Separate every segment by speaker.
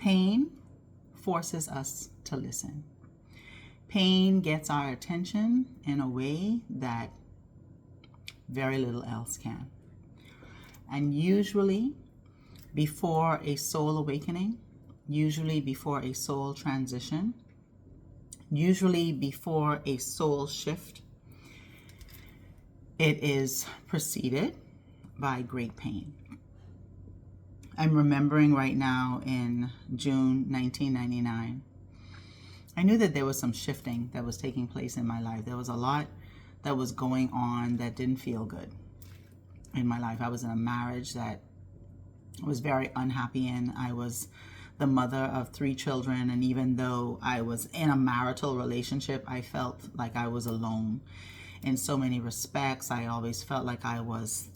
Speaker 1: Pain forces us to listen. Pain gets our attention in a way that very little else can. And usually before a soul awakening, usually before a soul transition, usually before a soul shift, it is preceded by great pain. I'm remembering right now in June 1999, I knew that there was some shifting that was taking place in my life. There was a lot that was going on that didn't feel good in my life. I was in a marriage that I was very unhappy in. I was the mother of 3 children, and even though I was in a marital relationship, I felt like I was alone in so many respects. I always felt like I was,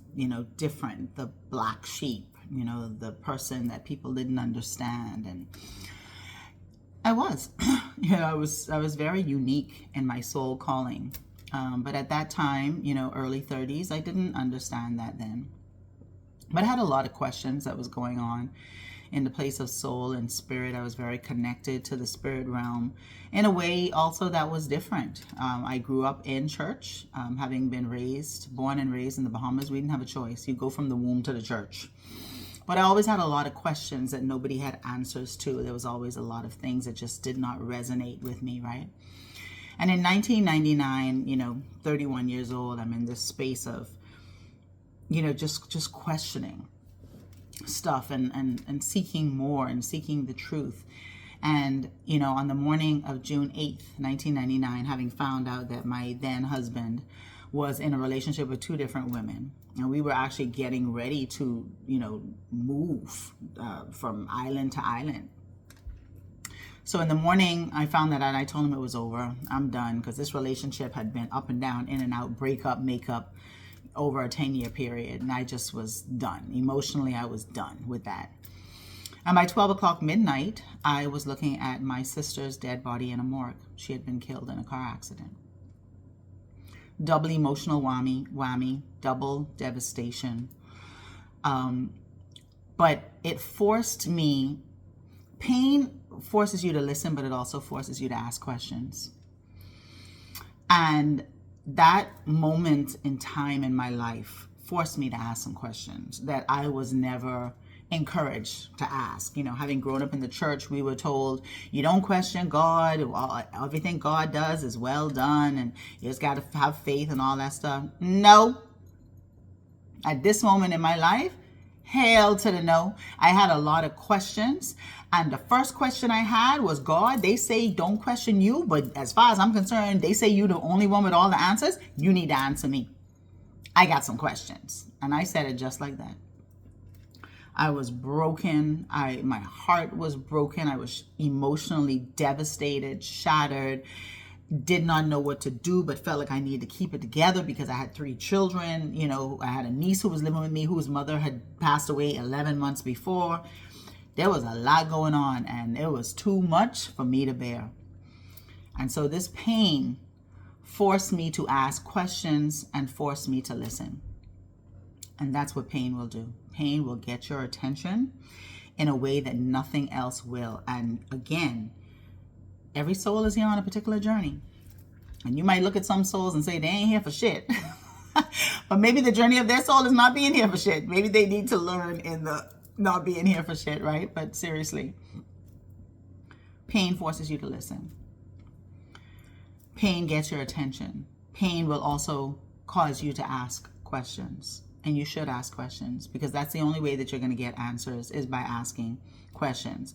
Speaker 1: different, the black sheep, the person that people didn't understand. And I was, I was very unique in my soul calling. But at that time, early 30s, I didn't understand that then. But I had a lot of questions that was going on in the place of soul and spirit. I was very connected to the spirit realm in a way also that was different. I grew up in church, having been born and raised in the Bahamas. We didn't have a choice. You go from the womb to the church. But I always had a lot of questions that nobody had answers to. There was always a lot of things that just did not resonate with me, right? And in 1999, 31 years old, I'm in this space of, just questioning stuff and seeking more and seeking the truth. And, on the morning of June 8th, 1999, having found out that my then husband was in a relationship with 2 different women, and we were actually getting ready to, move from island to island. So in the morning, I found that out. I told him it was over. I'm done, because this relationship had been up and down, in and out, breakup, makeup, over a 10-year period. And I just was done. Emotionally, I was done with that. And by 12 o'clock midnight, I was looking at my sister's dead body in a morgue. She had been killed in a car accident. Double emotional whammy, double devastation. But it forced me, pain forces you to listen, but it also forces you to ask questions. And that moment in time in my life forced me to ask some questions that I was never encouraged to ask. Having grown up in the church, we were told, you don't question God. Everything God does is well done, and you just got to have faith and all that stuff. No. At this moment in my life, hell to the no. I had a lot of questions. And the first question I had was, God, they say don't question you, but as far as I'm concerned, they say you're the only one with all the answers. You need to answer me. I got some questions. And I said it just like that. I was broken. My heart was broken. I was emotionally devastated, shattered, did not know what to do, but felt like I needed to keep it together because I had 3 children. I had a niece who was living with me, whose mother had passed away 11 months before. There was a lot going on, and it was too much for me to bear. And so this pain forced me to ask questions and forced me to listen. And that's what pain will do. Pain will get your attention in a way that nothing else will. And again, every soul is here on a particular journey. And you might look at some souls and say they ain't here for shit. But maybe the journey of their soul is not being here for shit. Maybe they need to learn in the not being here for shit, right? But seriously, pain forces you to listen. Pain gets your attention. Pain will also cause you to ask questions. And you should ask questions, because that's the only way that you're going to get answers, is by asking questions.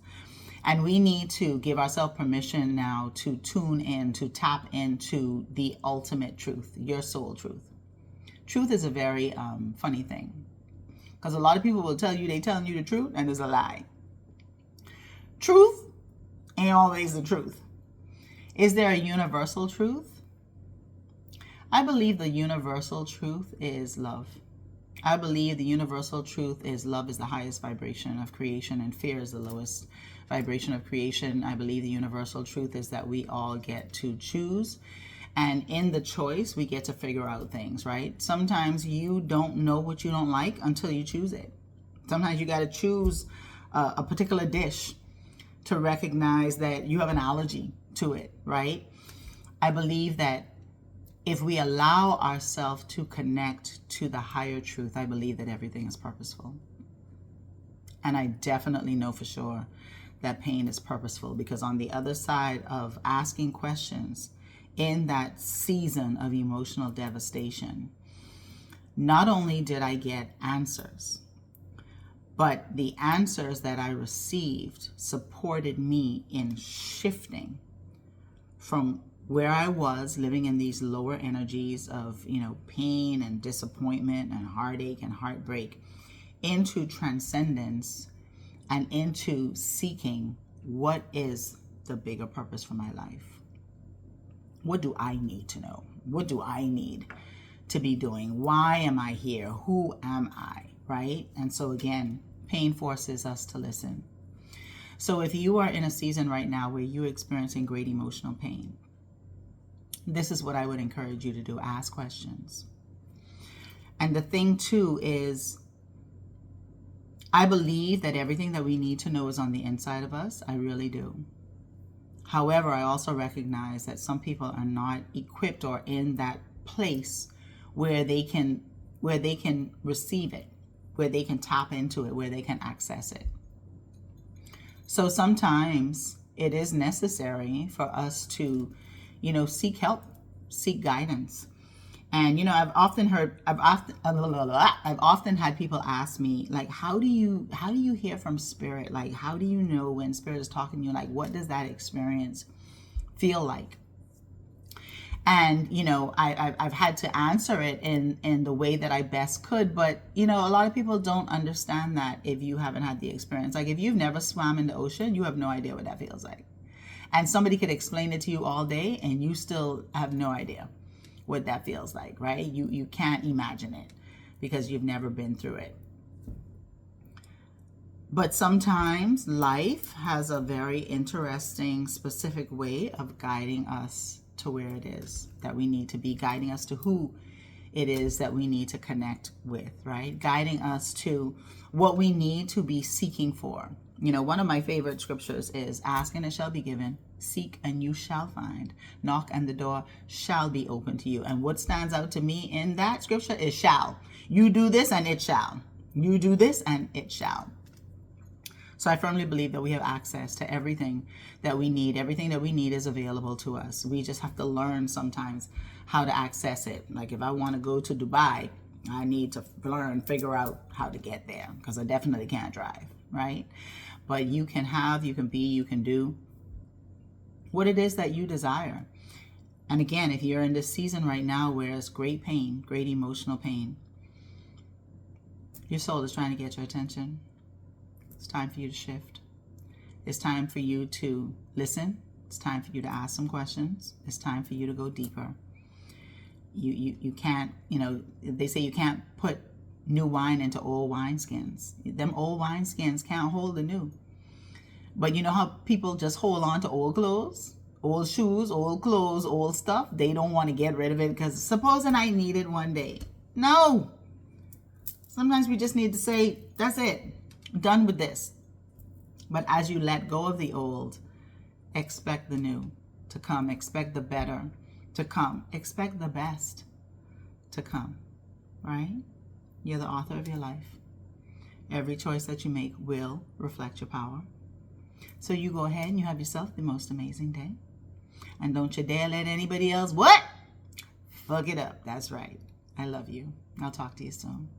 Speaker 1: And we need to give ourselves permission now to tune in, to tap into the ultimate truth, your soul truth. Truth is a very funny thing, because a lot of people will tell you they're telling you the truth, and it's a lie. Truth ain't always the truth. Is there a universal truth? I believe the universal truth is love. I believe the universal truth is love is the highest vibration of creation, and fear is the lowest vibration of creation. I believe the universal truth is that we all get to choose. And in the choice, we get to figure out things, right? Sometimes you don't know what you don't like until you choose it. Sometimes you got to choose a particular dish. to recognize that you have an allergy to it, right? I believe that if we allow ourselves to connect to the higher truth, I believe that everything is purposeful. And I definitely know for sure that pain is purposeful, because on the other side of asking questions in that season of emotional devastation, not only did I get answers, but the answers that I received supported me in shifting from where I was living in these lower energies of, pain and disappointment and heartache and heartbreak, into transcendence and into seeking what is the bigger purpose for my life. What do I need to know? What do I need to be doing? Why am I here? Who am I? Right? And so again, pain forces us to listen. So if you are in a season right now where you're experiencing great emotional pain, this is what I would encourage you to do. Ask questions. And the thing too is, I believe that everything that we need to know is on the inside of us. I really do. However, I also recognize that some people are not equipped or in that place where they can receive it, where they can tap into it, where they can access it. So sometimes it is necessary for us to, seek help, seek guidance. And, I've often had people ask me, like, how do you hear from spirit? Like, how do you know when spirit is talking to you? Like, what does that experience feel like? And, I've had to answer it in the way that I best could. But, a lot of people don't understand that if you haven't had the experience. Like, if you've never swam in the ocean, you have no idea what that feels like. And somebody could explain it to you all day and you still have no idea what that feels like, right? You can't imagine it because you've never been through it. But sometimes life has a very interesting, specific way of guiding us to where it is that we need to be, guiding us to who it is that we need to connect with, right? Guiding us to what we need to be seeking for. One of my favorite scriptures is, ask and it shall be given, seek and you shall find, knock and the door shall be open to you. And what stands out to me in that scripture is shall. You do this and it shall. You do this and it shall. So I firmly believe that we have access to everything that we need. Everything that we need is available to us. We just have to learn sometimes how to access it. Like if I want to go to Dubai, I need to figure out how to get there, because I definitely can't drive, right? But you can have, you can be, you can do what it is that you desire. And again, if you're in this season right now where it's great pain, great emotional pain, your soul is trying to get your attention. It's time for you to shift. It's time for you to listen. It's time for you to ask some questions. It's time for you to go deeper. You can't, they say you can't put new wine into old wineskins. Them old wineskins can't hold the new. But you know how people just hold on to old clothes, old shoes, old clothes, old stuff? They don't want to get rid of it because supposing I need it one day. No. Sometimes we just need to say, that's it. I'm done with this. But as you let go of the old, expect the new to come. Expect the better to come. Expect the best to come. Right? You're the author of your life. Every choice that you make will reflect your power. So you go ahead and you have yourself the most amazing day. And don't you dare let anybody else, fuck it up. That's right. I love you. I'll talk to you soon.